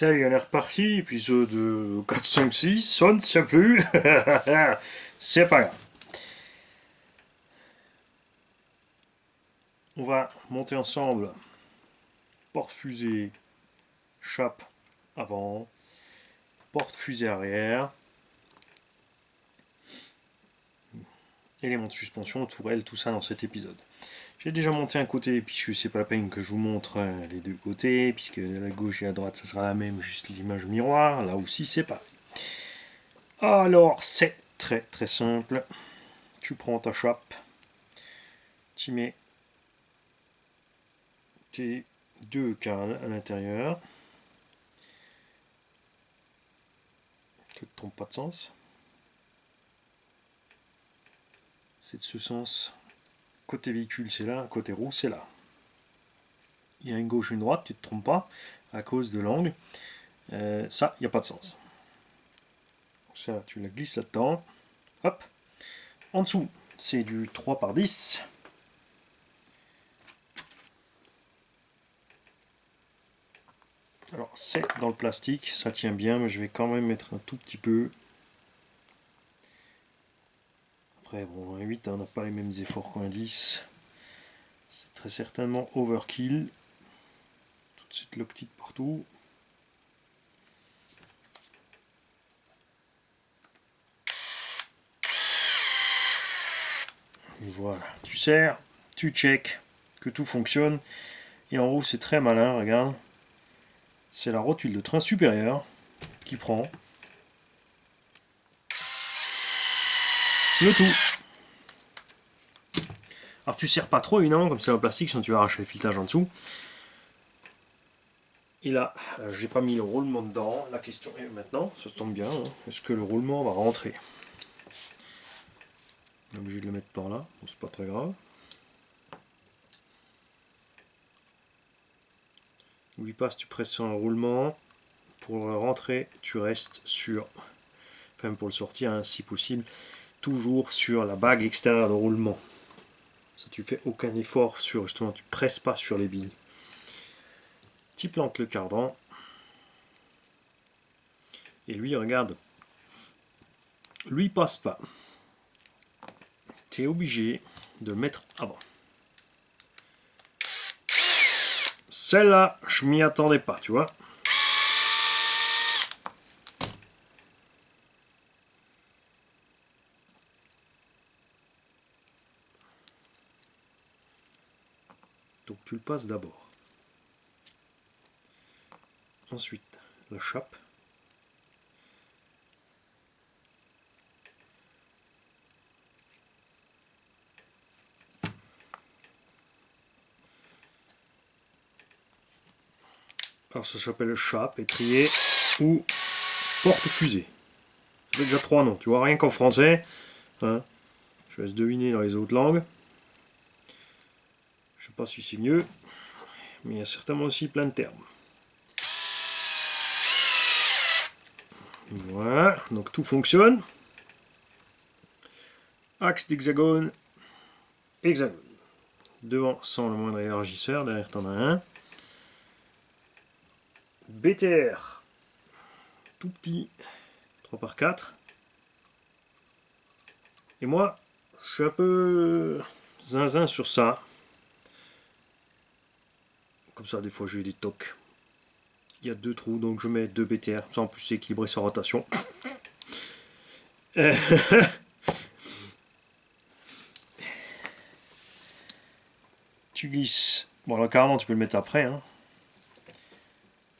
Salut, on est reparti, épisode 4, 5, 6, on ne sait plus. C'est pas grave. On va monter ensemble porte-fusée, chape avant, porte-fusée arrière, éléments de suspension, tourelle, tout ça dans cet épisode. J'ai déjà monté un côté, puisque c'est pas la peine que je vous montre les deux côtés, puisque la gauche et la droite ça sera la même, juste l'image miroir, là aussi c'est pareil. Alors c'est très très simple, tu prends ta chape, tu mets tes deux cales à l'intérieur, que ne trompe pas de sens, c'est de ce sens. Côté véhicule c'est là, côté roue c'est là. Il y a une gauche et une droite, tu ne te trompes pas, à cause de l'angle. Ça, il n'y a pas de sens. Ça, tu la glisses là-dedans. Hop. En dessous, c'est du 3 par 10. Alors, c'est dans le plastique, ça tient bien, mais je vais quand même mettre un tout petit peu. Après, bon, un 8, on n'a pas les mêmes efforts qu'un 10. C'est très certainement overkill. Tout de suite l'octite partout. Voilà, tu serres, tu check que tout fonctionne. Et en haut, c'est très malin, regarde. C'est la rotule de train supérieur qui prend le tout. Alors tu serres pas trop évidemment, comme c'est en plastique, sinon tu vas arracher le filetage en dessous. Et là, j'ai pas mis le roulement dedans. La question est maintenant, ça tombe bien, hein, est-ce que le roulement va rentrer? On est obligé de le mettre par là, donc c'est pas très grave. N'oublie pas, si tu presses sur un roulement, pour le rentrer, tu restes sur, enfin pour le sortir, hein, si possible, toujours sur la bague extérieure de roulement. Ça, tu fais aucun effort sur, justement, tu presses pas sur les billes. Tu plantes le cardan. Et lui, regarde, lui passe pas. Tu es obligé de le mettre avant. Celle-là, je m'y attendais pas, tu vois. Donc tu le passes d'abord. Ensuite, la chape. Alors ça s'appelle chape, étrier ou porte-fusée. Ça fait déjà 3 noms, tu vois, rien qu'en français. Hein, je laisse deviner dans les autres langues. Je sais pas si c'est mieux, mais il y a certainement aussi plein de termes. Voilà, donc tout fonctionne. Axe d'hexagone, hexagone. Devant sans le moindre élargisseur, derrière t'en as un. BTR, tout petit, 3 par 4. Et moi, je suis un peu zinzin sur ça. Comme ça, des fois, j'ai des tocs. Il y a 2 trous, donc je mets 2 BTR. Ça, en plus, c'est équilibré sa rotation. Tu glisses. Bon, là, carrément, tu peux le mettre après. Hein.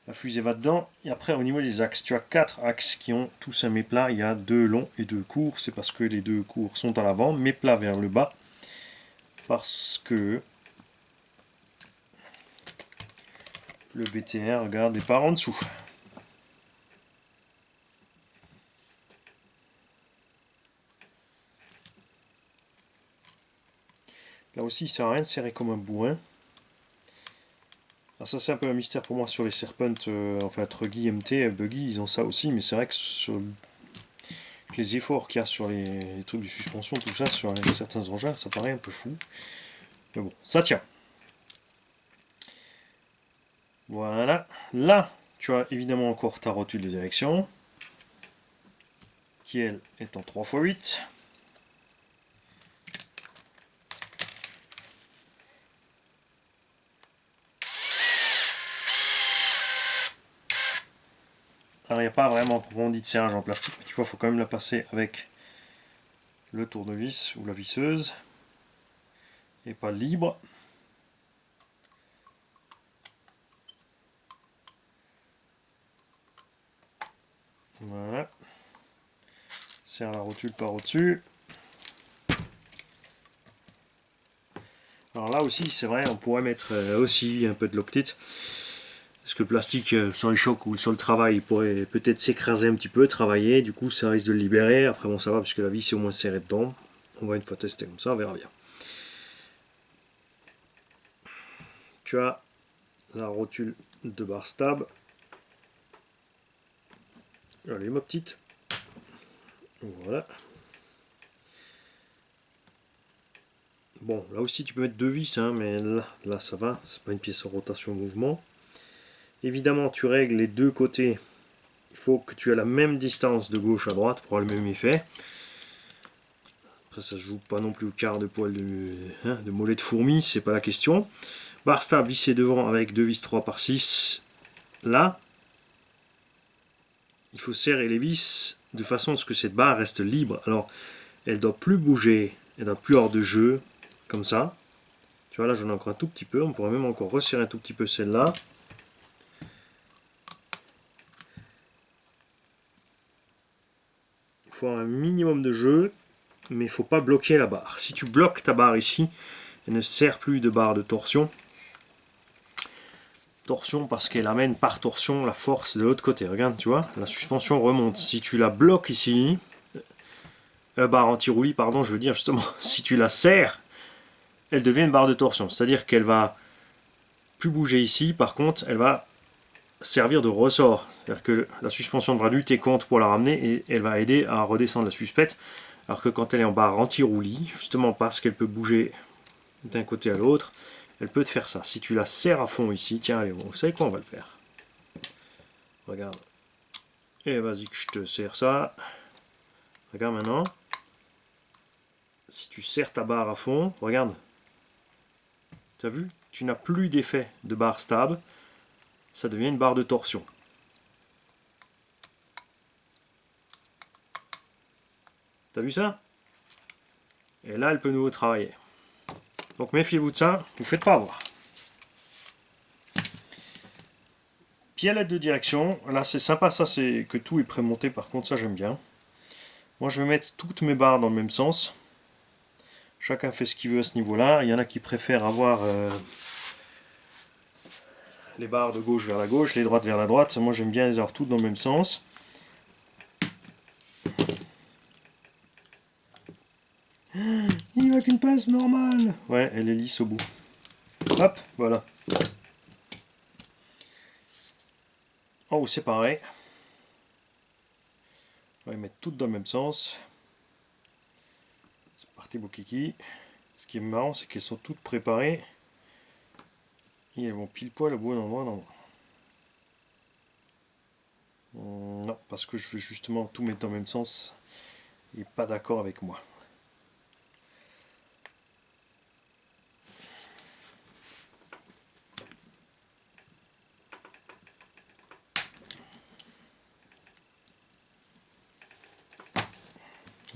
La fusée va dedans. Et après, au niveau des axes, tu as 4 axes qui ont tous un méplat. Il y a 2 longs et 2 courts. C'est parce que les 2 courts sont à l'avant, méplat vers le bas. Parce que le BTR, regarde, est par en dessous. Là aussi, il ne sert à rien de serrer comme un bourrin. Alors ça, c'est un peu un mystère pour moi sur les Serpent, enfin Truggy, MT, Buggy, ils ont ça aussi, mais c'est vrai que sur les efforts qu'il y a sur les trucs de suspension, tout ça, sur certains engins, ça paraît un peu fou. Mais bon, ça tient. Voilà. Là, Tu as évidemment encore ta rotule de direction, qui elle est en 3x8. Alors il n'y a pas vraiment proprement dit de serrage en plastique, mais tu vois, il faut quand même la passer avec le tournevis ou la visseuse, et pas libre. Voilà. Serre la rotule par au-dessus. Alors là aussi, c'est vrai, on pourrait mettre aussi un peu de Loctite. Parce que le plastique, sur les chocs ou sur le travail, il pourrait peut-être s'écraser un petit peu, travailler. Du coup, ça risque de le libérer. Après, bon, ça va, puisque la vis est au moins serrée dedans. On va une fois tester comme ça, on verra bien. Tu as la rotule de barre stab. Allez, ma petite. Voilà. Bon, là aussi, tu peux mettre deux vis, hein, mais là ça va. C'est pas une pièce en rotation mouvement. Évidemment, tu règles les deux côtés. Il faut que tu aies la même distance de gauche à droite pour avoir le même effet. Après, ça se joue pas non plus au quart de poil de mollet de fourmi, c'est pas la question. Barre stab vissée devant avec deux vis 3x6. Là, il faut serrer les vis de façon à ce que cette barre reste libre. Alors, elle ne doit plus bouger, elle ne doit plus hors de jeu, comme ça. Tu vois, là, j'en ai encore un tout petit peu. On pourrait même encore resserrer un tout petit peu celle-là. Il faut un minimum de jeu, mais il ne faut pas bloquer la barre. Si tu bloques ta barre ici, elle ne sert plus de barre de torsion. Torsion parce qu'elle amène par torsion la force de l'autre côté. Regarde, tu vois, la suspension remonte. Si tu la bloques ici, barre anti-roulis, pardon, je veux dire justement, si tu la serres, elle devient une barre de torsion. C'est-à-dire qu'elle va plus bouger ici, par contre, elle va servir de ressort. C'est-à-dire que la suspension devra lutter contre pour la ramener et elle va aider à redescendre la suspette. Alors que quand elle est en barre anti-roulis, justement parce qu'elle peut bouger d'un côté à l'autre, elle peut te faire ça. Si tu la serres à fond ici, tiens, allez, bon, vous savez quoi, on va le faire. Regarde. Et vas-y que je te serre ça. Regarde maintenant. Si tu serres ta barre à fond, regarde. Tu as vu? Tu n'as plus d'effet de barre stable. Ça devient une barre de torsion. T'as vu ça? Et là, elle peut nouveau travailler. Donc méfiez-vous de ça, vous ne faites pas avoir. Pialette de direction, là c'est sympa, ça c'est que tout est prémonté, par contre ça j'aime bien. Moi je vais mettre toutes mes barres dans le même sens. Chacun fait ce qu'il veut à ce niveau-là. Il y en a qui préfèrent avoir les barres de gauche vers la gauche, les droites vers la droite. Moi j'aime bien les avoir toutes dans le même sens. Il n'y a qu'une pince normale. Ouais, elle est lisse au bout. Hop, voilà. En haut c'est pareil. On va les mettre toutes dans le même sens. C'est parti beau kiki. Ce qui est marrant c'est qu'elles sont toutes préparées. Et elles vont pile poil au bon endroit. Non, parce que je veux justement tout mettre dans le même sens. Il n'est pas d'accord avec moi.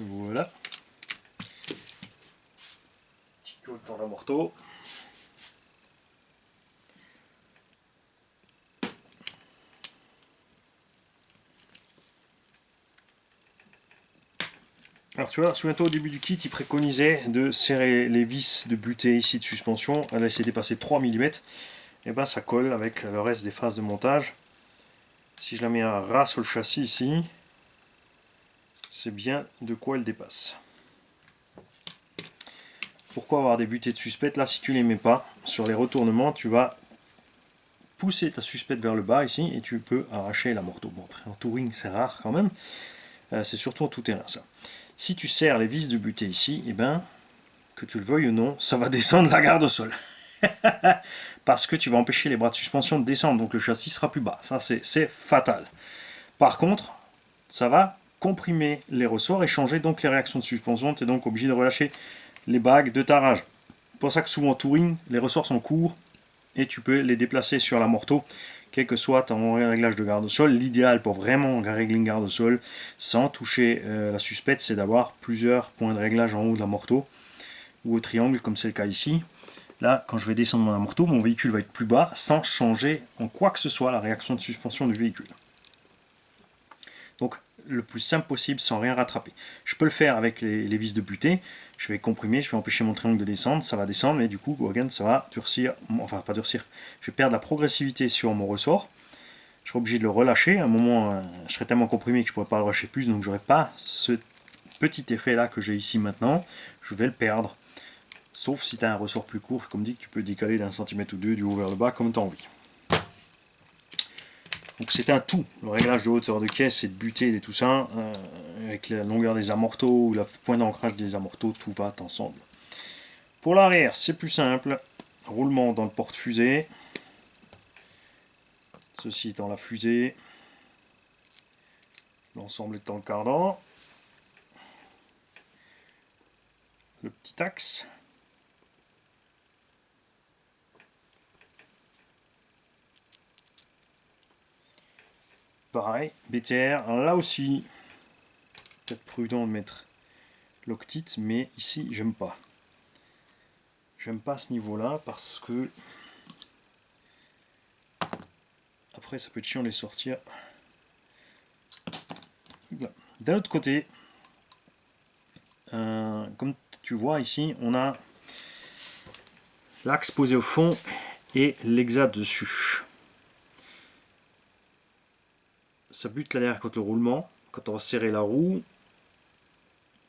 Voilà. Petit colle dans la morteau. Alors tu vois, souviens-toi au début du kit, il préconisait de serrer les vis de butée ici de suspension. Elle a essayé de dépasser 3 mm. Et ben ça colle avec le reste des phases de montage. Si je la mets à ras sur le châssis ici, c'est bien de quoi elle dépasse. Pourquoi avoir des butées de suspette? Là, si tu les mets pas, sur les retournements, tu vas pousser ta suspette vers le bas ici et tu peux arracher la morteau. Bon, après en touring, c'est rare quand même. C'est surtout en tout terrain ça. Si tu serres les vis de butée ici, et ben, que tu le veuilles ou non, ça va descendre la garde au sol. parce que tu vas empêcher les bras de suspension de descendre, donc le châssis sera plus bas. Ça, c'est fatal. Par contre, ça va comprimer les ressorts et changer donc les réactions de suspension. Tu es donc obligé de relâcher les bagues de ta rage. C'est pour ça que souvent en touring, les ressorts sont courts et tu peux les déplacer sur l'amorto, quel que soit ton réglage de garde-sol. L'idéal pour vraiment régler une garde-sol sans toucher la suspecte, c'est d'avoir plusieurs points de réglage en haut de l'amorto ou au triangle, comme c'est le cas ici. Là, quand je vais descendre mon amorto, mon véhicule va être plus bas sans changer en quoi que ce soit la réaction de suspension du véhicule. Donc, le plus simple possible sans rien rattraper. Je peux le faire avec les vis de butée. Je vais comprimer, je vais empêcher mon triangle de descendre, ça va descendre, mais du coup, again, ça va durcir, enfin pas durcir, je vais perdre la progressivité sur mon ressort. Je serai obligé de le relâcher. À un moment, je serai tellement comprimé que je ne pourrai pas le relâcher plus, donc je n'aurai pas ce petit effet là que j'ai ici maintenant. Je vais le perdre. Sauf si tu as un ressort plus court, comme dit, que tu peux décaler d'un centimètre ou deux du haut vers le bas comme tu as envie. Donc c'est un tout, le réglage de hauteur de caisse et de butée et tout ça, avec la longueur des amortos ou le point d'ancrage des amortos, tout va ensemble. Pour l'arrière, c'est plus simple, roulement dans le porte-fusée, ceci étant la fusée, l'ensemble étant le cardan, le petit axe, pareil, BTR, alors là aussi, peut-être prudent de mettre l'octite, mais ici j'aime pas. J'aime pas ce niveau-là parce que après ça peut être chiant de les sortir. D'un autre côté, comme tu vois ici, on a l'axe posé au fond et l'hexa dessus. Ça bute là derrière contre le roulement. Quand on va serrer la roue,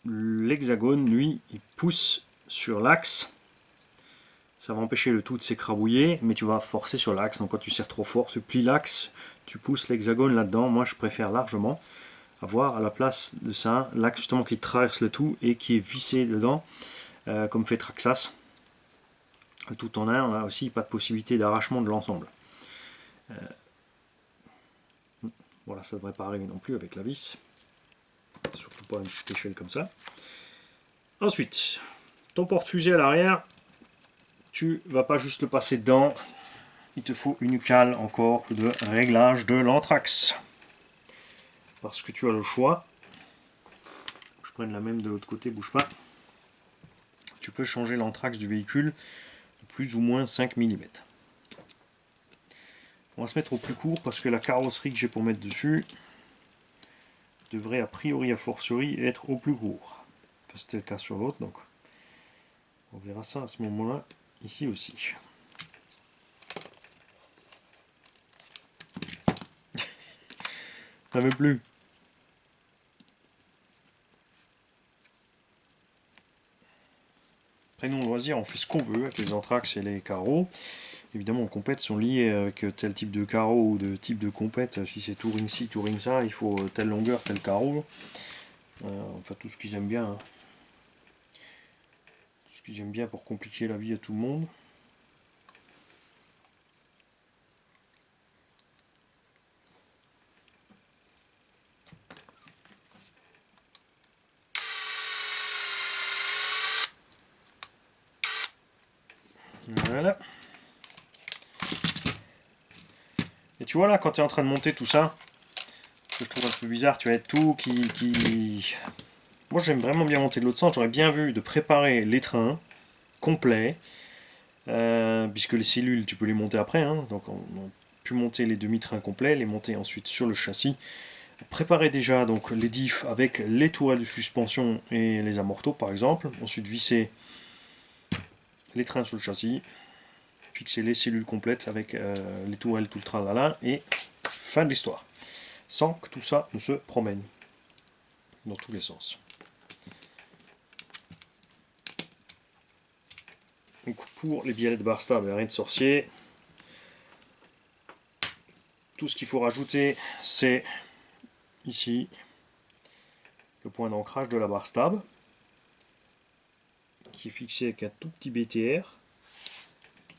l'hexagone, lui, il pousse sur l'axe. Ça va empêcher le tout de s'écrabouiller, mais tu vas forcer sur l'axe. Donc quand tu serres trop fort, tu plies l'axe, tu pousses l'hexagone là-dedans. Moi, je préfère largement avoir à la place de ça l'axe justement qui traverse le tout et qui est vissé dedans, comme fait Traxxas. Tout en un, on a aussi pas de possibilité d'arrachement de l'ensemble. Voilà, ça ne devrait pas arriver non plus avec la vis. Surtout pas une petite échelle comme ça. Ensuite, ton porte-fusée à l'arrière, tu vas pas juste le passer dedans. Il te faut une cale encore de réglage de l'anthrax. Parce que tu as le choix. Je prenne la même de l'autre côté, bouge pas. Tu peux changer l'anthrax du véhicule de plus ou moins 5 mm. On va se mettre au plus court parce que la carrosserie que j'ai pour mettre dessus devrait a priori a fortiori être au plus court. Enfin, c'était le cas sur l'autre, donc on verra ça à ce moment-là, ici aussi. Ça ne veut plus. Après, nous, on loisir, on fait ce qu'on veut avec les anthrax et les carreaux. Évidemment, en compète sont liés avec tel type de carreau ou de type de compète. Si c'est touring ci, touring ça, il faut telle longueur, tel carreau. Enfin, tout ce qu'ils aiment bien. Hein. Tout ce qu'ils aiment bien pour compliquer la vie à tout le monde. Voilà. Et tu vois là, quand tu es en train de monter tout ça, ce que je trouve un peu bizarre, tu as tout qui... Moi j'aime vraiment bien monter de l'autre sens, j'aurais bien vu de préparer les trains complets, puisque les cellules tu peux les monter après, hein, donc on a pu monter les demi-trains complets, les monter ensuite sur le châssis, préparer déjà donc les diffs avec les tourelles de suspension et les amortos par exemple, ensuite visser les trains sur le châssis, fixer les cellules complètes avec les tourelles, tout le tralala, et fin de l'histoire. Sans que tout ça ne se promène dans tous les sens. Donc pour les biellets de barre stable, rien de sorcier. Tout ce qu'il faut rajouter, c'est ici le point d'ancrage de la barre stable, qui est fixé avec un tout petit BTR.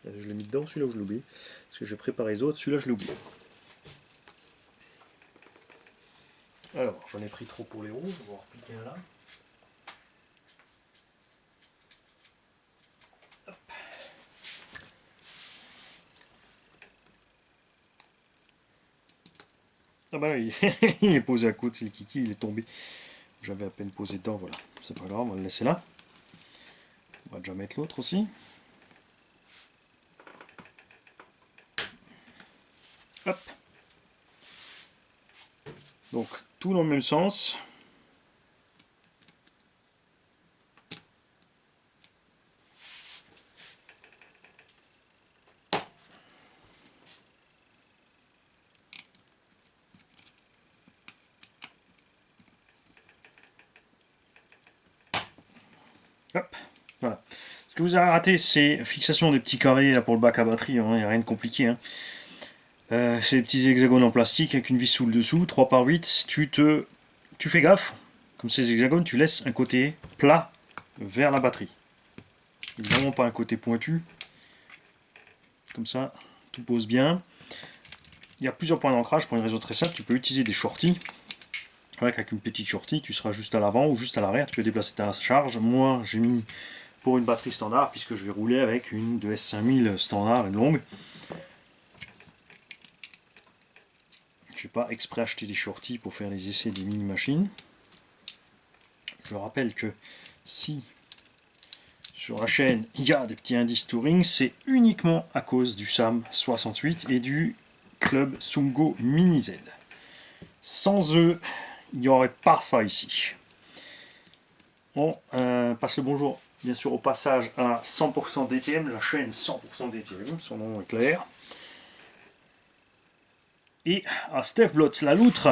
Je l'ai mis dedans, celui-là où je l'ai oublié. Parce que j'ai préparé les autres, celui-là je l'ai oublié. Alors, j'en ai pris trop pour les roues, on va en repiquer un là. Ah bah oui, il est posé à côté, c'est le kiki, il est tombé. J'avais à peine posé dedans, voilà. C'est pas grave, on va le laisser là. On va déjà mettre l'autre aussi. Hop. Donc, tout dans le même sens. Hop, voilà. Ce que vous avez raté, c'est fixation des petits carrés là, pour le bac à batterie, il n'y a rien de compliqué. Hein. C'est des petits hexagones en plastique avec une vis sous le dessous, 3 par 8. Tu fais gaffe, comme ces hexagones, tu laisses un côté plat vers la batterie. Évidemment pas un côté pointu. Comme ça, tout pose bien. Il y a plusieurs points d'ancrage pour une raison très simple. Tu peux utiliser des shorties. Avec une petite shorty, tu seras juste à l'avant ou juste à l'arrière. Tu peux déplacer ta charge. Moi, j'ai mis pour une batterie standard, puisque je vais rouler avec une de S5000 standard, une longue. Je n'ai pas exprès acheté des shorties pour faire les essais des mini-machines. Je rappelle que si sur la chaîne il y a des petits indices touring, c'est uniquement à cause du SAM 68 et du club Sungo Mini Z. Sans eux, il n'y aurait pas ça ici. On passe le bonjour bien sûr au passage à 100% DTM, la chaîne 100% DTM, son nom est clair. Et à Steph Blotz, la loutre,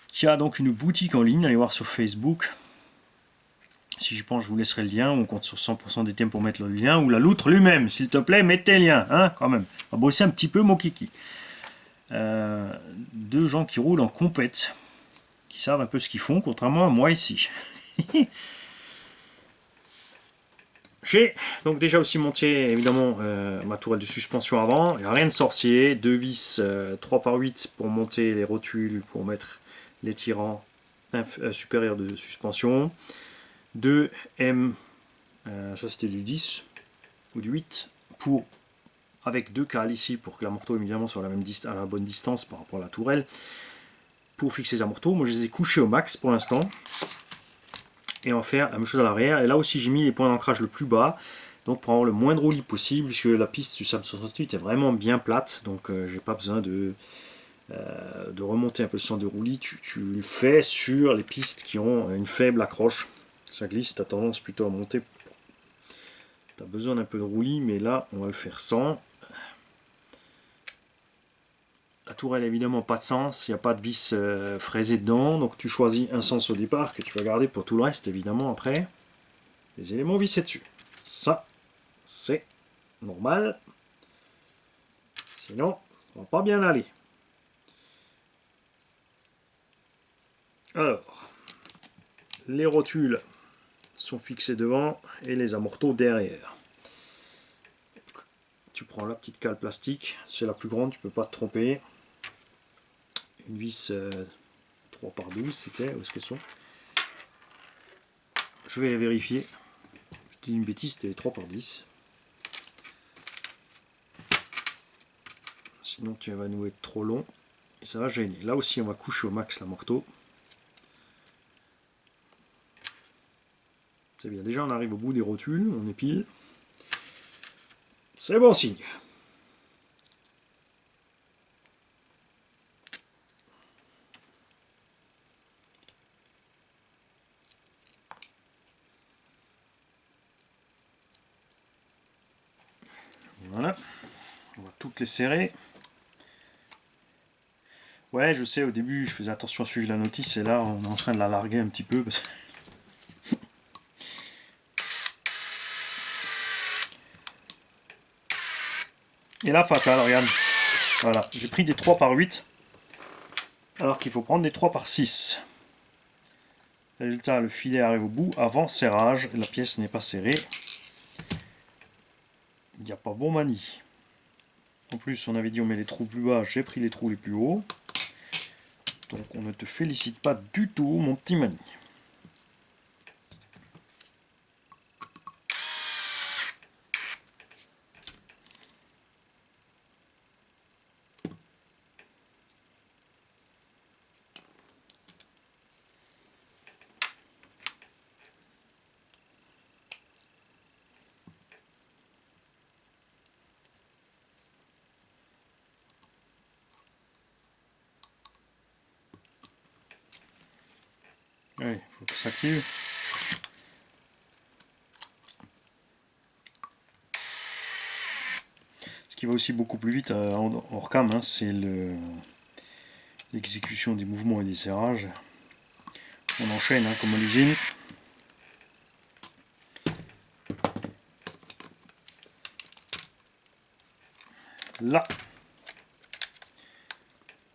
qui a donc une boutique en ligne, allez voir sur Facebook. Si je pense, je vous laisserai le lien, on compte sur 100% DTM pour mettre le lien, ou la loutre lui-même, s'il te plaît, mettez le lien, hein, quand même. On va bosser un petit peu mon kiki. Deux gens qui roulent en compète, qui savent un peu ce qu'ils font, contrairement à moi ici. J'ai donc déjà aussi monté évidemment ma tourelle de suspension avant, il n'y a rien de sorcier, deux vis 3 par 8 pour monter les rotules, pour mettre les tirants supérieurs de suspension, 2 M, ça c'était du 10 ou du 8, pour, avec deux cales ici pour que l'amorto évidemment soit à la bonne distance par rapport à la tourelle, pour fixer les amortos. Moi je les ai couchés au max pour l'instant. Et en faire la même chose à l'arrière. Et là aussi j'ai mis les points d'ancrage le plus bas, donc pour avoir le moins de roulis possible, puisque la piste du SAM 68 est vraiment bien plate, donc j'ai pas besoin de remonter un peu le champ de roulis. Tu le fais sur les pistes qui ont une faible accroche. Ça glisse, tu as tendance plutôt à monter. Tu as besoin d'un peu de roulis, mais là on va le faire sans. La tourelle évidemment pas de sens, il n'y a pas de vis fraisée dedans, donc tu choisis un sens au départ que tu vas garder pour tout le reste évidemment après. Les éléments vissés dessus. Ça, c'est normal. Sinon, ça va pas bien aller. Alors, les rotules sont fixées devant et les amortos derrière. Tu prends la petite cale plastique, c'est la plus grande, tu peux pas te tromper. Une vis 3 par 12 c'était, où est-ce qu'elles sont? Je vais vérifier. Je dis une bêtise, c'était 3 par 10. Sinon tu vas nous être trop long et ça va gêner. Là aussi on va coucher au max l'amorto. C'est bien, déjà on arrive au bout des rotules, on épile. C'est bon signe. Voilà, on va toutes les serrer. Ouais, je sais, au début, je faisais attention à suivre la notice, et là, on est en train de la larguer un petit peu. Parce que... Et là, fatal, regarde. Voilà, j'ai pris des 3 par 8, alors qu'il faut prendre des 3 par 6. Résultat, le filet arrive au bout, avant serrage, la pièce n'est pas serrée. Il n'y a pas bon mani. En plus, on avait dit on met les trous plus bas, j'ai pris les trous les plus hauts. Donc on ne te félicite pas du tout, mon petit mani. Allez, il faut que ça s'active. Ce qui va aussi beaucoup plus vite hors cam, hein, c'est l'exécution des mouvements et des serrages. On enchaîne hein, comme à l'usine. Là,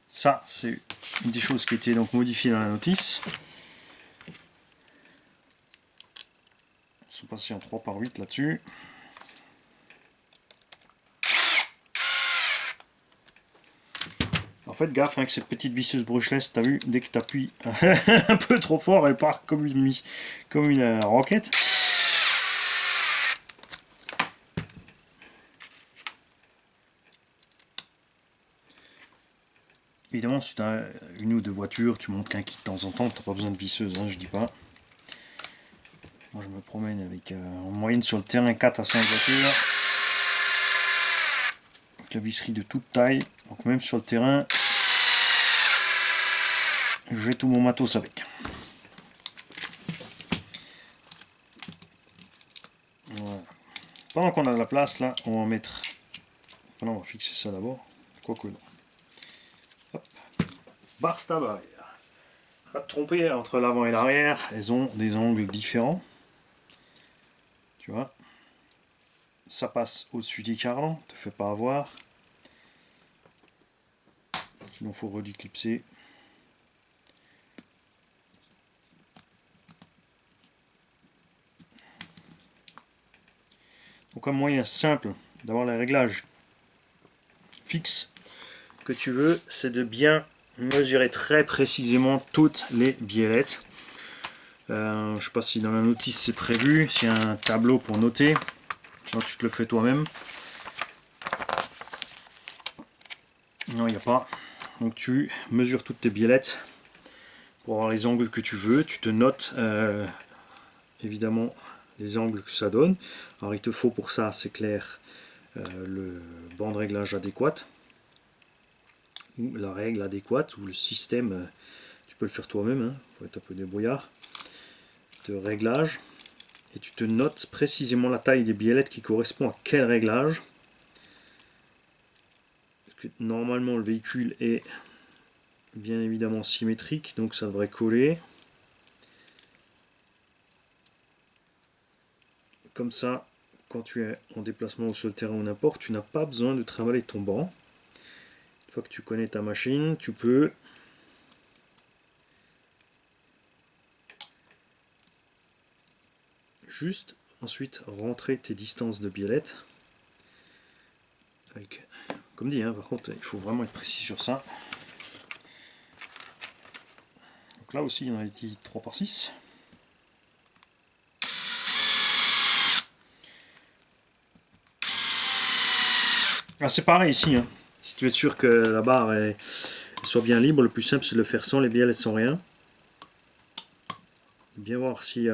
ça c'est une des choses qui était donc modifiée dans la notice. On se passer en 3/8 là-dessus. En fait, gaffe avec cette petite visseuse brushless, t'as vu, dès que tu appuies un peu trop fort, elle part comme une roquette. Évidemment, si tu as une ou deux voitures, tu montes qu'un kit de temps en temps, tu n'as pas besoin de visseuse, hein, je dis pas. Moi, je me promène avec en moyenne sur le terrain 4 à 5 voitures. Avec la visserie de toute taille, donc même sur le terrain, j'ai tout mon matos avec. Voilà. Pendant qu'on a de la place, là, on va mettre... Non, on va fixer ça d'abord. Quoique non. Hop. Barre stab arrière. Pas te tromper, entre l'avant et l'arrière, elles ont des angles différents. Tu vois. Ça passe au-dessus des carlans, te fais pas avoir. Sinon, il faut redéclipser. Donc un moyen simple d'avoir les réglages fixes que tu veux, c'est de bien mesurer très précisément toutes les biellettes. Je ne sais pas si dans la notice c'est prévu, s'il y a un tableau pour noter, sinon tu te le fais toi-même. Non, il n'y a pas. Donc tu mesures toutes tes biellettes pour avoir les angles que tu veux, tu te notes évidemment les angles que ça donne. Alors il te faut pour ça, c'est clair, le banc de réglage adéquat, ou la règle adéquate, ou le système, tu peux le faire toi-même, hein, faut être un peu débrouillard, de réglage, et tu te notes précisément la taille des biellettes qui correspond à quel réglage. Parce que normalement le véhicule est bien évidemment symétrique, donc ça devrait coller. Comme ça, quand tu es en déplacement sur le terrain ou n'importe, tu n'as pas besoin de travailler ton banc. Une fois que tu connais ta machine, tu peux juste ensuite rentrer tes distances de biellettes. Avec, comme dit, hein, par contre, il faut vraiment être précis sur ça. Donc là aussi, on a dit 3/6. Ah, c'est pareil ici, hein. Si tu veux être sûr que la barre soit bien libre, le plus simple c'est de le faire sans les biellettes, sans rien. Bien voir si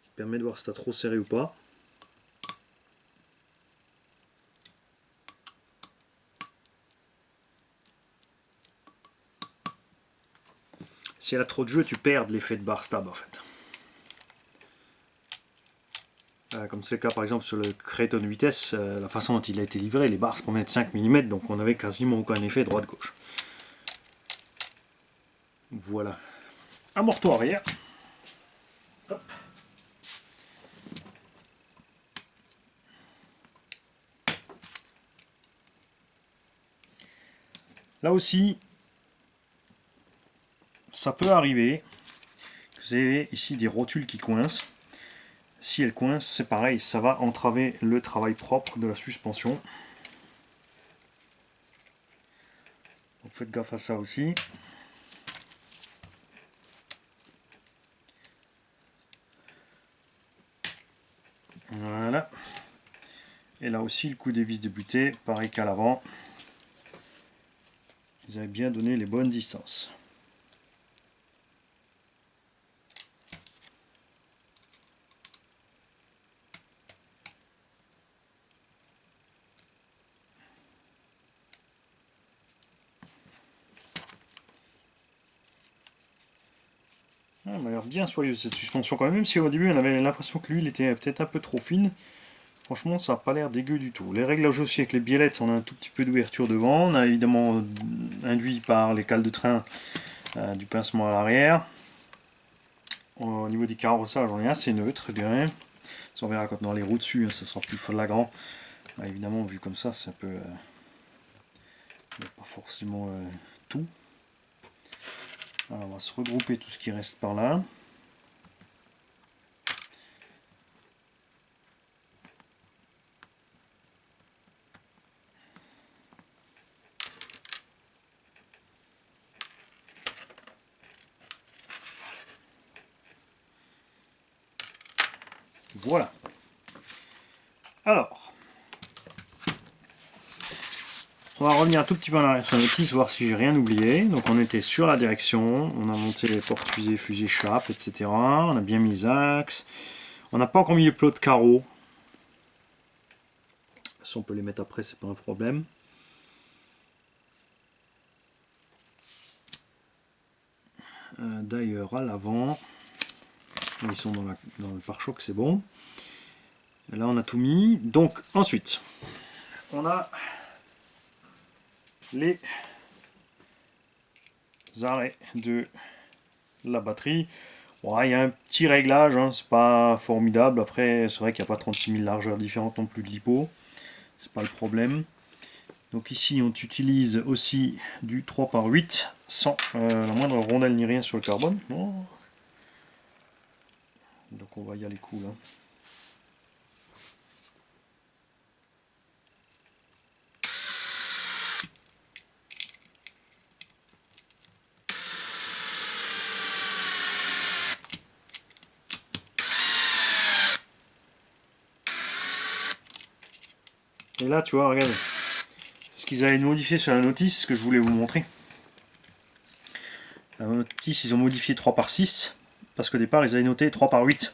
qui permet de voir si tu as trop serré ou pas. Si elle a trop de jeu, tu perds l'effet de barre stab en fait. Comme c'est le cas par exemple sur le Kraton vitesse, la façon dont il a été livré, les barres se promenaient de 5 mm, donc on avait quasiment aucun effet droite-gauche. Voilà. Amortoir arrière. Hop. Là aussi, ça peut arriver que vous avez ici des rotules qui coincent. si elle coince, c'est pareil, ça va entraver le travail propre de la suspension. Donc faites gaffe à ça aussi. Voilà. Et là aussi, le coup des vis de butée, pareil qu'à l'avant. Ils avaient bien donné les bonnes distances. Elle m'a l'air bien soyeuse cette suspension quand même, même si au début on avait l'impression que l'huile était peut-être un peu trop fine. Franchement, ça n'a pas l'air dégueu du tout. Les réglages aussi avec les biellettes, on a un tout petit peu d'ouverture devant. On a évidemment induit par les cales de train du pincement à l'arrière. Au niveau des carrossages, on est assez neutre, je dirais. Ça, on verra quand on aura les roues dessus, hein, ça sera plus flagrant. Évidemment, vu comme ça, c'est un peu... pas forcément tout. Alors, on va se regrouper tout ce qui reste par là. Voilà. Alors, on va revenir un tout petit peu en arrière sur la notice, voir si j'ai rien oublié. Donc on était sur la direction, on a monté les portes-fusées, fusées chape, etc. On a bien mis les axes. On n'a pas encore mis les plots de carreaux. Ça, on peut les mettre après, c'est pas un problème. D'ailleurs, à l'avant, ils sont dans le pare-choc, c'est bon. Et là, on a tout mis. Donc, ensuite, on a les arrêts de la batterie. Ouais, il y a un petit réglage, hein, c'est pas formidable. Après, c'est vrai qu'il n'y a pas 36 000 largeurs différentes non plus de lipo. C'est pas le problème. Donc ici, on utilise aussi du 3x8 sans la moindre rondelle ni rien sur le carbone. Oh. Donc on va y aller cool. Hein. Et là, tu vois, regardez. C'est ce qu'ils avaient modifié sur la notice que je voulais vous montrer. La notice, ils ont modifié 3x6 parce qu'au départ, ils avaient noté 3x8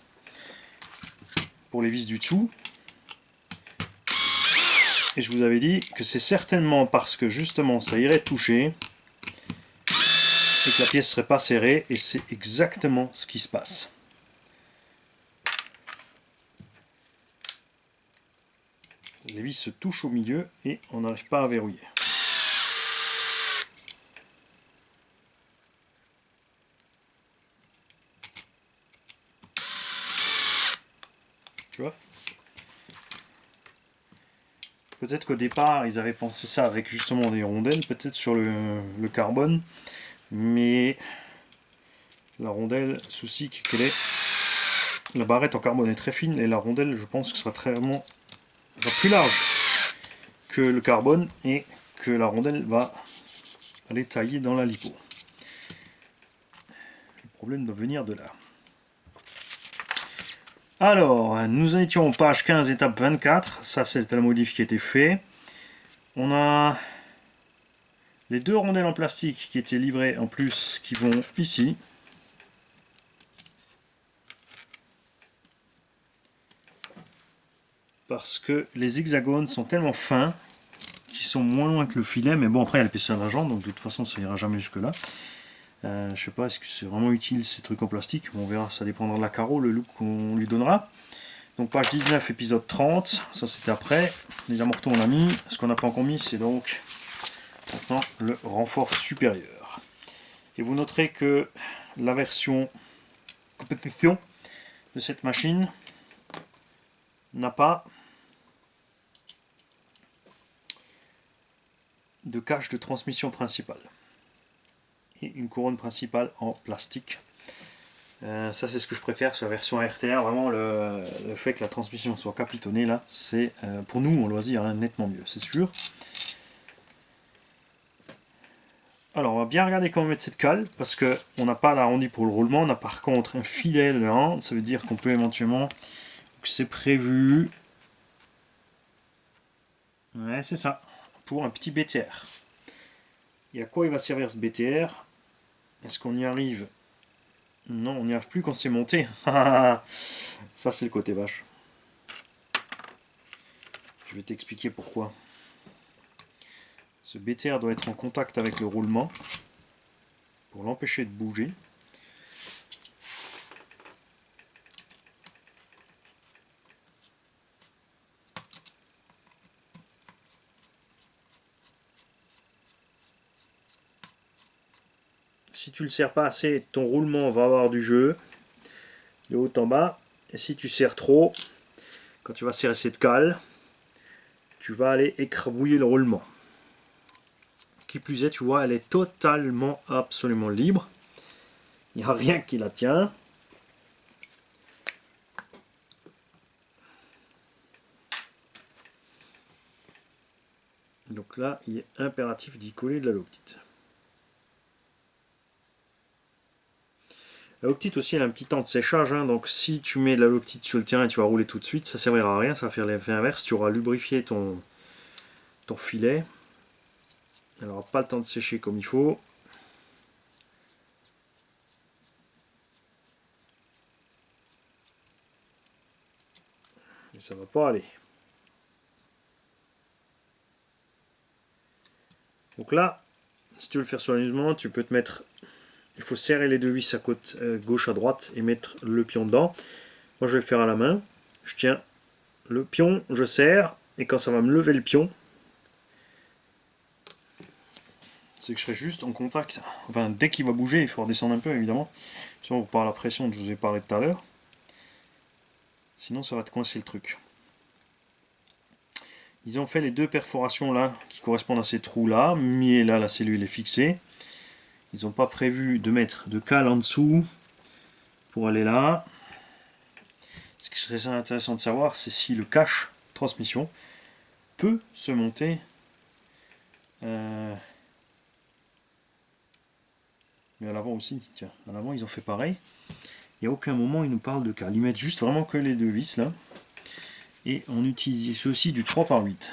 pour les vis du dessous. Et je vous avais dit que c'est certainement parce que justement ça irait toucher et que la pièce ne serait pas serrée, et c'est exactement ce qui se passe. Les vis se touchent au milieu et on n'arrive pas à verrouiller. Tu vois ? Peut-être qu'au départ ils avaient pensé ça avec justement des rondelles, peut-être sur le carbone, mais la rondelle, souci qu'elle est, la barrette en carbone est très fine et la rondelle, je pense que sera sera plus large que le carbone et que la rondelle va aller tailler dans la lipo. Le problème doit venir de là. Alors, nous en étions page 15, étape 24. Ça, c'est la modif qui a été fait. On a les deux rondelles en plastique qui étaient livrées en plus, qui vont ici. Parce que les hexagones sont tellement fins qu'ils sont moins loin que le filet. Mais bon, après, il y a l'épaisseur de la jambe, donc de toute façon, ça ira jamais jusque-là. Je sais pas, est-ce que c'est vraiment utile ces trucs en plastique? On verra, ça dépendra de la carreau, le look qu'on lui donnera. Donc page 19, épisode 30, ça c'était après. Les amortons on a mis. Ce qu'on n'a pas encore mis, c'est donc maintenant le renfort supérieur. Et vous noterez que la version compétition de cette machine n'a pas de cache de transmission principale et une couronne principale en plastique. Ça c'est ce que je préfère sur la version RTR, vraiment le fait que la transmission soit capitonnée là, c'est pour nous en loisir hein, nettement mieux, c'est sûr. Alors on va bien regarder comment mettre cette cale, parce qu'on n'a pas l'arrondi pour le roulement, on a par contre un filet dedans, ça veut dire qu'on peut éventuellement, que c'est prévu, ouais c'est ça, pour un petit BTR. Et à quoi il va servir ce BTR? Est-ce qu'on y arrive? Non, on n'y arrive plus quand c'est monté. Ça, c'est le côté vache. Je vais t'expliquer pourquoi. Ce BTR doit être en contact avec le roulement pour l'empêcher de bouger. Si tu le serres pas assez, ton roulement va avoir du jeu, de haut en bas. Et si tu serres trop, quand tu vas serrer cette cale, tu vas aller écrabouiller le roulement. Qui plus est, tu vois, elle est totalement, absolument libre. Il n'y a rien qui la tient. Donc là, il est impératif d'y coller de la loctite. La loctite aussi, elle a un petit temps de séchage, hein, donc si tu mets de la loctite sur le terrain et tu vas rouler tout de suite, ça ne servira à rien, ça va faire l'effet inverse, tu auras lubrifié ton filet, elle n'aura pas le temps de sécher comme il faut. Et ça va pas aller. Donc là, si tu veux le faire soigneusement, tu peux te mettre... Il faut serrer les deux vis à côté, gauche à droite et mettre le pion dedans. Moi je vais le faire à la main. Je tiens le pion, je serre, et quand ça va me lever le pion, c'est que je serai juste en contact. Enfin, dès qu'il va bouger, il faut redescendre un peu évidemment. Sinon, par la pression dont je vous ai parlé tout à l'heure. Sinon, ça va te coincer le truc. Ils ont fait les deux perforations là qui correspondent à ces trous là, mais là la cellule est fixée. Ils n'ont pas prévu de mettre de cale en dessous pour aller là. Ce qui serait intéressant de savoir, c'est si le cache transmission peut se monter. Mais à l'avant aussi, tiens, à l'avant ils ont fait pareil. Il n'y a aucun moment ils nous parlent de cale. Ils mettent juste vraiment que les deux vis là. Et on utilise ceci du 3/8.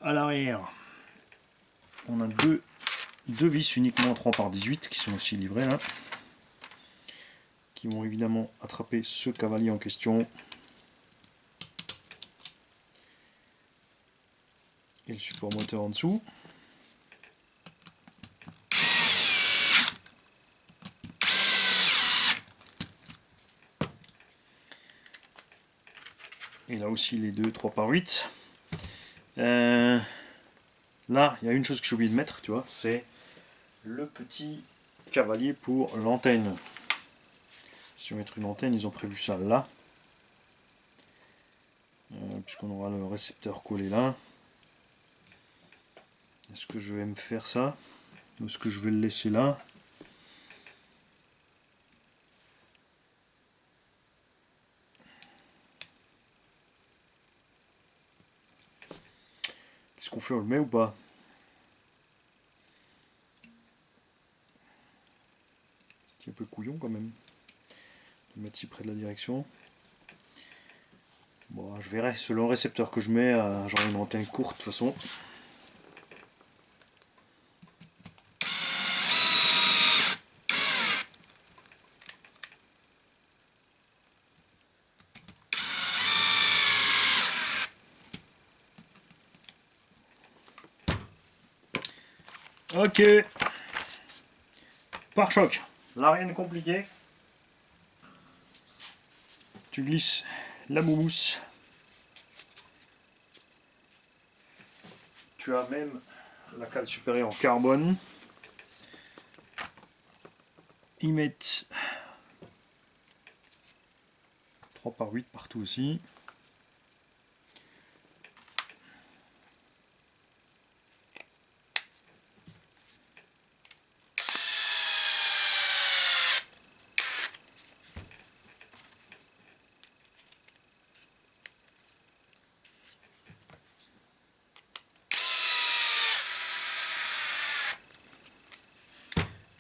À l'arrière, on a deux vis uniquement 3/18 qui sont aussi livrées là, qui vont évidemment attraper ce cavalier en question. Et le support moteur en dessous. Et là aussi les deux 3/8. Là, il y a une chose que j'ai oublié de mettre, tu vois, c'est le petit cavalier pour l'antenne. Si on met une antenne, ils ont prévu ça là. Puisqu'on aura le récepteur collé là. Est-ce que je vais me faire ça? Ou est-ce que je vais le laisser là? Qu'est-ce qu'on fait? On le met ou pas? C'est un peu couillon quand même. De mettre si près de la direction. Bon, je verrai selon le récepteur que je mets, genre une antenne courte de toute façon. Ok. Pare-choc. Là, rien de compliqué. Tu glisses la mousse. Tu as même la cale supérieure en carbone. ils mettent 3 par 8 partout aussi.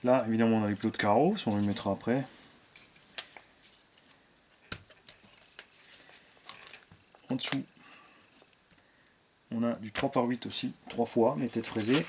Là, évidemment, on a les plots de carreaux, on les mettra après. En dessous, on a du 3 par 8 aussi, 3 fois, mes têtes fraisées.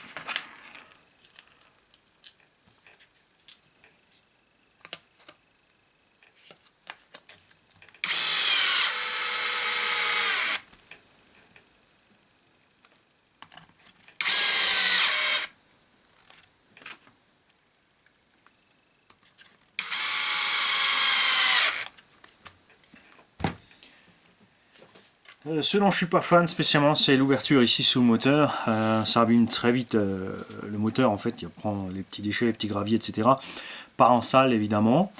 Ce dont je suis pas fan spécialement, c'est l'ouverture ici sous le moteur. Ça abîme très vite le moteur, en fait, il prend les petits déchets, les petits graviers, etc. Pas en salle évidemment.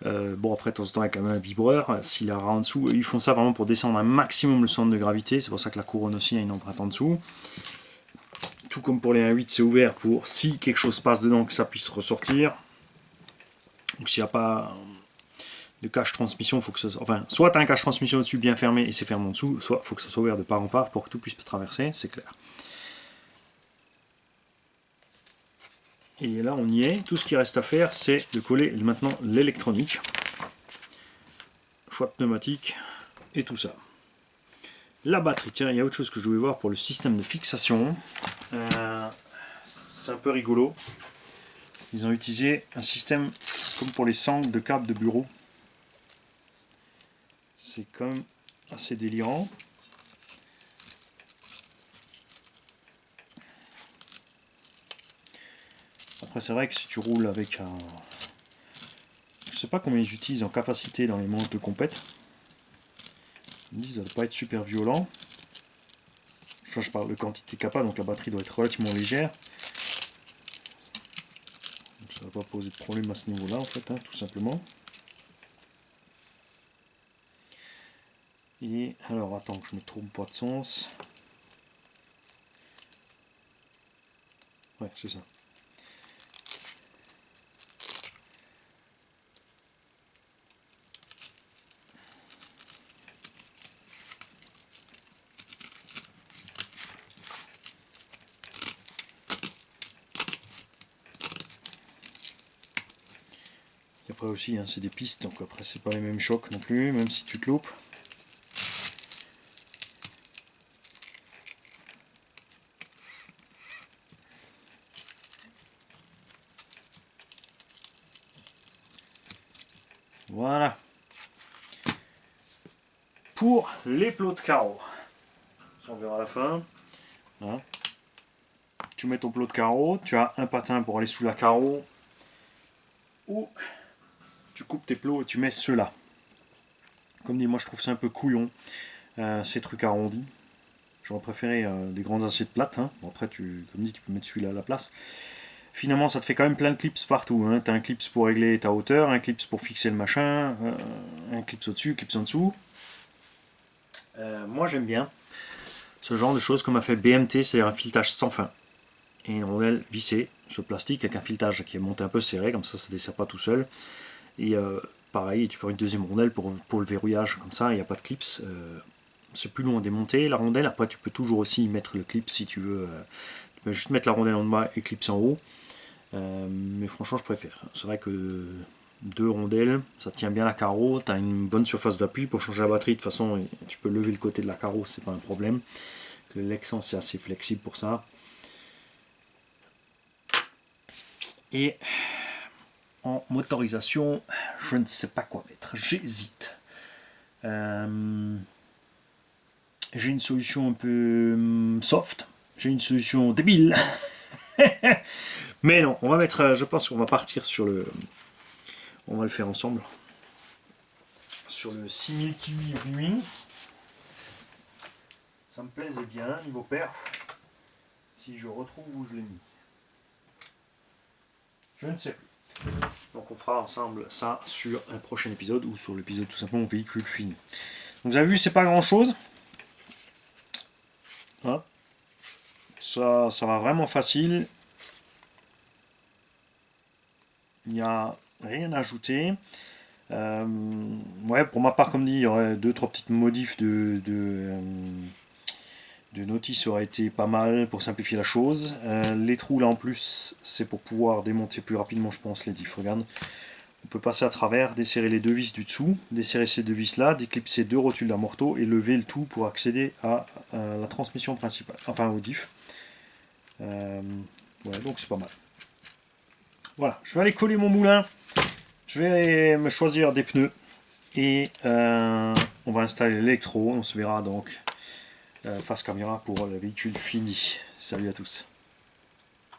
Bon, après de temps en temps il y a quand même un vibreur s'il a en dessous. Ils font ça vraiment pour descendre un maximum le centre de gravité. C'est pour ça que la couronne aussi a une empreinte en dessous. Tout comme pour les 1.8, c'est ouvert pour si quelque chose passe dedans que ça puisse ressortir. Donc s'il n'y a pas de cache transmission, faut que ça, enfin, soit tu as un cache transmission au-dessus bien fermé et c'est fermé en dessous, soit il faut que ça soit ouvert de part en part pour que tout puisse traverser, c'est clair. Et là on y est, tout ce qui reste à faire c'est de coller maintenant l'électronique, choix de pneumatique et tout ça. La batterie, tiens, il y a autre chose que je voulais voir pour le système de fixation. C'est un peu rigolo. Ils ont utilisé un système comme pour les sangles de câbles de bureau. C'est quand même assez délirant. Après c'est vrai que si tu roules avec un... Je sais pas combien ils utilisent en capacité dans les manches de compète. Ils me disent que ça ne doit pas être super violent. Enfin, je parle de quantité kappa, donc la batterie doit être relativement légère. Donc ça ne va pas poser de problème à ce niveau-là en fait, hein, tout simplement. Et alors attends que je me trompe pas de sens. Ouais, c'est ça. Et après aussi, hein, c'est des pistes, donc après c'est pas les mêmes chocs non plus, même si tu te loupes. Voilà. Pour les plots de carreaux. Ça on verra à la fin. Hein. Tu mets ton plot de carreaux, tu as un patin pour aller sous la carreau, ou tu coupes tes plots et tu mets ceux-là. Comme dit, moi je trouve ça un peu couillon, ces trucs arrondis. J'aurais préféré des grandes assiettes plates. Hein. Bon, après, comme dit, tu peux mettre celui-là à la place. Finalement, ça te fait quand même plein de clips partout. Hein. Tu as un clip pour régler ta hauteur, un clip pour fixer le machin, un clip au-dessus, un clip en dessous. Moi, j'aime bien ce genre de choses comme a fait BMT, c'est-à-dire un filetage sans fin. Et une rondelle vissée sur le plastique avec un filetage qui est monté un peu serré, comme ça ne dessert pas tout seul. Et pareil, tu peux une deuxième rondelle pour le verrouillage, comme ça, il n'y a pas de clips. C'est plus long à démonter la rondelle. Après, tu peux toujours aussi mettre le clip si tu veux. Tu peux juste mettre la rondelle en bas et clips en haut. Mais franchement, je préfère. C'est vrai que deux rondelles, ça tient bien la carreau. Tu as une bonne surface d'appui pour changer la batterie. De toute façon, tu peux lever le côté de la carreau, c'est pas un problème. Le Lexan, c'est assez flexible pour ça. Et en motorisation, je ne sais pas quoi mettre. J'hésite. J'ai une solution un peu soft. J'ai une solution débile. Mais non, on va mettre. Je pense qu'on va partir sur le. On va le faire ensemble. Sur le 6000 Kiwi Ring. Ça me plaisait bien, niveau perf. Si je retrouve où je l'ai mis. Je ne sais plus. Donc on fera ensemble ça sur un prochain épisode ou sur l'épisode tout simplement véhicule fini. Donc vous avez vu, c'est pas grand chose. Hein, ça va vraiment facile. Il n'y a rien à ajouter. Ouais, pour ma part, comme dit, il y aurait 2-3 petites modifs de notice aurait été pas mal pour simplifier la chose. Les trous là en plus, c'est pour pouvoir démonter plus rapidement, je pense, les diffs. Regarde, on peut passer à travers, desserrer les deux vis du dessous, desserrer ces deux vis là, déclipser deux rotules d'amorto et lever le tout pour accéder à la transmission principale, enfin au diff. Ouais, donc c'est pas mal. Voilà, je vais aller coller mon moulin. Je vais me choisir des pneus et on va installer l'électro. On se verra donc face caméra pour le véhicule fini. Salut à tous.